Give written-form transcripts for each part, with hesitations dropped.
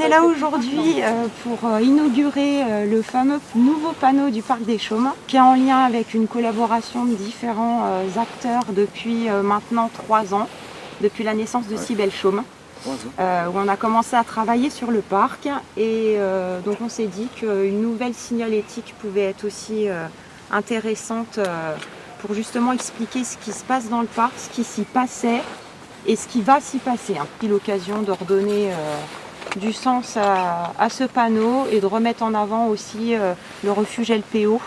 est là aujourd'hui pour inaugurer le fameux nouveau panneau du Parc des Chaumes, qui est en lien avec une collaboration de différents acteurs depuis maintenant 3 ans, depuis la naissance de Cybèle Chaume, où on a commencé à travailler sur le parc. Et donc on s'est dit qu'une nouvelle signalétique pouvait être aussi intéressante pour justement expliquer ce qui se passe dans le parc, ce qui s'y passait et ce qui va s'y passer. Puis l'occasion de redonner du sens à ce panneau et de remettre en avant aussi le refuge LPO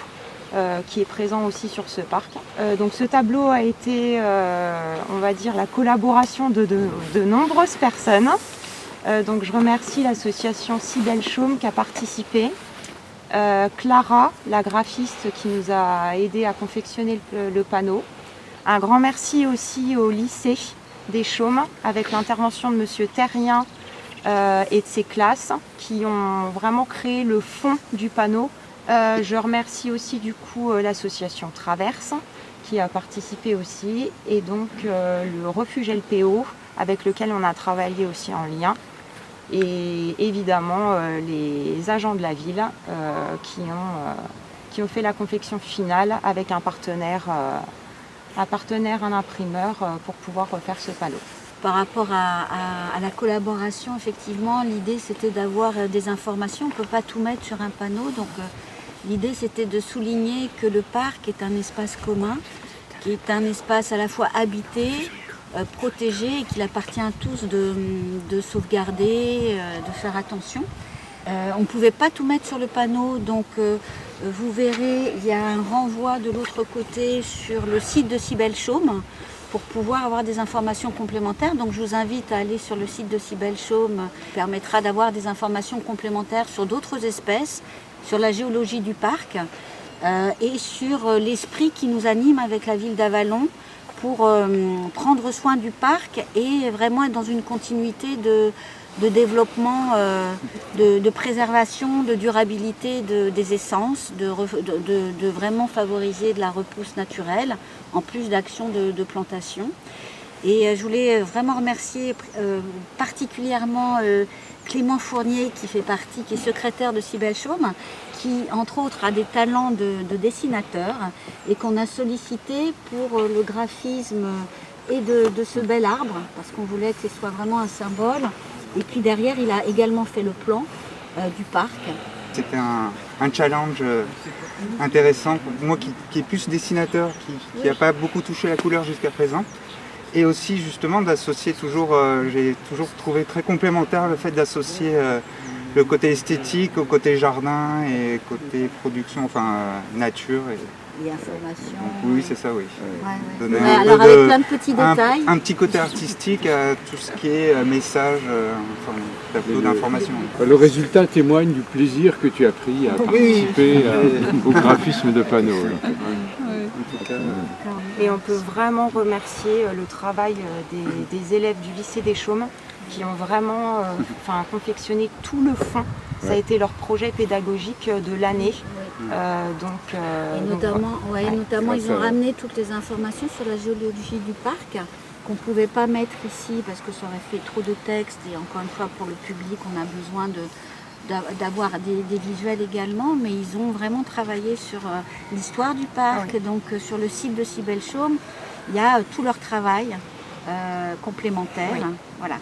qui est présent aussi sur ce parc. Donc ce tableau a été, on va dire, la collaboration de nombreuses personnes. Donc je remercie l'association Cybèle Chaume qui a participé, Clara, la graphiste qui nous a aidé à confectionner le panneau. Un grand merci aussi au lycée des Chaumes avec l'intervention de Monsieur Terrien et de ses classes qui ont vraiment créé le fond du panneau. Je remercie aussi du coup l'association Traverse qui a participé aussi et donc le refuge LPO avec lequel on a travaillé aussi en lien et évidemment les agents de la ville qui ont fait la confection finale avec un partenaire, un imprimeur pour pouvoir refaire ce panneau. Par rapport à la collaboration, effectivement, l'idée c'était d'avoir des informations. On ne peut pas tout mettre sur un panneau, donc l'idée c'était de souligner que le parc est un espace commun, qui est un espace à la fois habité, protégé et qu'il appartient à tous de sauvegarder, de faire attention. On ne pouvait pas tout mettre sur le panneau, donc vous verrez, il y a un renvoi de l'autre côté sur le site de Cybèle Chaume pour pouvoir avoir des informations complémentaires. Donc je vous invite à aller sur le site de Cybèle Chaume, qui permettra d'avoir des informations complémentaires sur d'autres espèces, sur la géologie du parc et sur l'esprit qui nous anime avec la ville d'Avallon pour prendre soin du parc et vraiment être dans une continuité de développement, de préservation, de durabilité des essences, de vraiment favoriser de la repousse naturelle, en plus d'actions de plantation. Et je voulais vraiment remercier particulièrement Clément Fournier qui est secrétaire de Cybèle Chaume, qui entre autres a des talents de dessinateur et qu'on a sollicité pour le graphisme et de ce bel arbre, parce qu'on voulait que ce soit vraiment un symbole. Et puis derrière, il a également fait le plan du parc. C'était un challenge intéressant pour moi qui est plus dessinateur, qui n'a pas beaucoup touché la couleur jusqu'à présent. Et aussi justement d'associer j'ai toujours trouvé très complémentaire le fait d'associer le côté esthétique au côté jardin et côté production, nature. Et informations. Oui, c'est ça, oui. Alors avec plein de petits détails. Un petit côté artistique à tout ce qui est message, tableau d'information. Le résultat témoigne du plaisir que tu as pris à participer au graphisme de panneaux. Et on peut vraiment remercier le travail des élèves du lycée des Chaumes qui ont vraiment confectionné tout le fond. Ça a été leur projet pédagogique de l'année. Notamment ils ont ramené toutes les informations sur la géologie du parc qu'on ne pouvait pas mettre ici parce que ça aurait fait trop de texte et encore une fois pour le public on a besoin d'avoir des visuels également, mais ils ont vraiment travaillé sur l'histoire du parc. Donc sur le site de Cybèle Chaume il y a tout leur travail complémentaire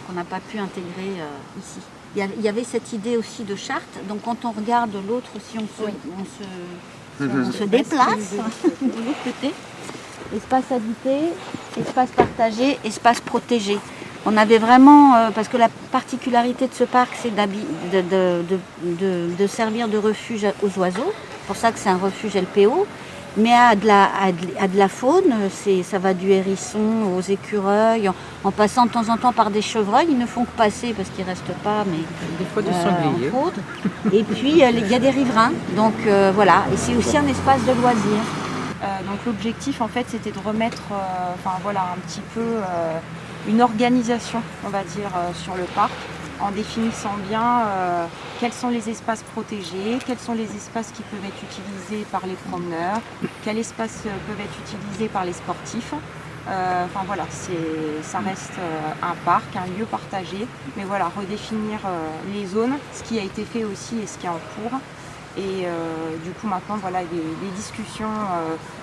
qu'on n'a pas pu intégrer ici. Il y avait cette idée aussi de charte, donc quand on regarde l'autre, si on se déplace de l'autre côté, espace habité, espace partagé, espace protégé. On avait vraiment, parce que la particularité de ce parc, c'est de servir de refuge aux oiseaux, c'est pour ça que c'est un refuge LPO, mais à de la faune, ça va du hérisson aux écureuils, en passant de temps en temps par des chevreuils, ils ne font que passer parce qu'ils ne restent pas, mais des fois du sanglier. Et puis il y a des riverains, donc voilà, et c'est aussi un espace de loisirs. Donc l'objectif en fait c'était de remettre un petit peu une organisation on va dire sur le parc en définissant bien quels sont les espaces protégés, quels sont les espaces qui peuvent être utilisés par les promeneurs, quels espaces peuvent être utilisés par les sportifs Enfin voilà, ça reste un parc, un lieu partagé, mais voilà, redéfinir les zones, ce qui a été fait aussi et ce qui est en cours. Et du coup maintenant voilà, les discussions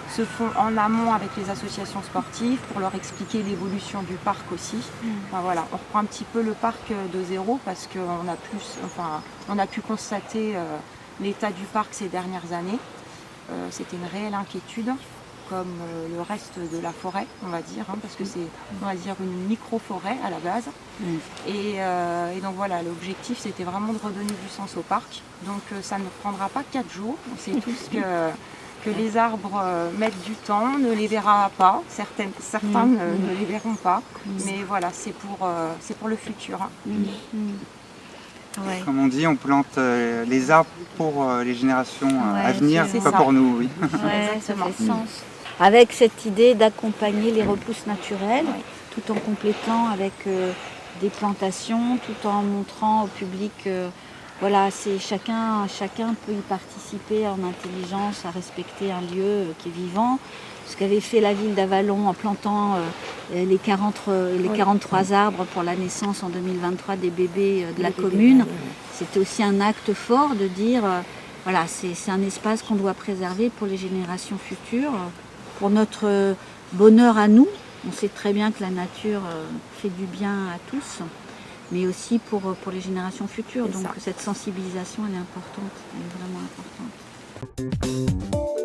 se font en amont avec les associations sportives pour leur expliquer l'évolution du parc aussi. Enfin, voilà, on reprend un petit peu le parc de zéro parce qu'on a pu constater l'état du parc ces dernières années. C'était une réelle inquiétude, comme le reste de la forêt, on va dire, hein, parce que c'est, on va dire, une micro-forêt à la base. Et donc voilà, l'objectif c'était vraiment de redonner du sens au parc. Donc ça ne prendra pas 4 jours. On sait tous que les arbres mettent du temps, ne les verra pas, certains ne les verront pas. Mais voilà, c'est pour le futur. Ouais. Comme on dit, on plante les arbres pour les générations à venir, c'est pas ça. pour nous. Oui. Ouais, ça Exactement. fait sens. Avec cette idée d'accompagner les repousses naturelles, tout en complétant avec des plantations, tout en montrant au public, voilà, c'est chacun peut y participer en intelligence, à respecter un lieu qui est vivant. Ce qu'avait fait la ville d'Avallon en plantant les 43 arbres pour la naissance en 2023 des bébés de la commune, c'était aussi un acte fort de dire, voilà, c'est un espace qu'on doit préserver pour les générations futures, pour notre bonheur à nous. On sait très bien que la nature fait du bien à tous, mais aussi pour les générations futures. Donc cette sensibilisation, elle est importante, elle est vraiment importante.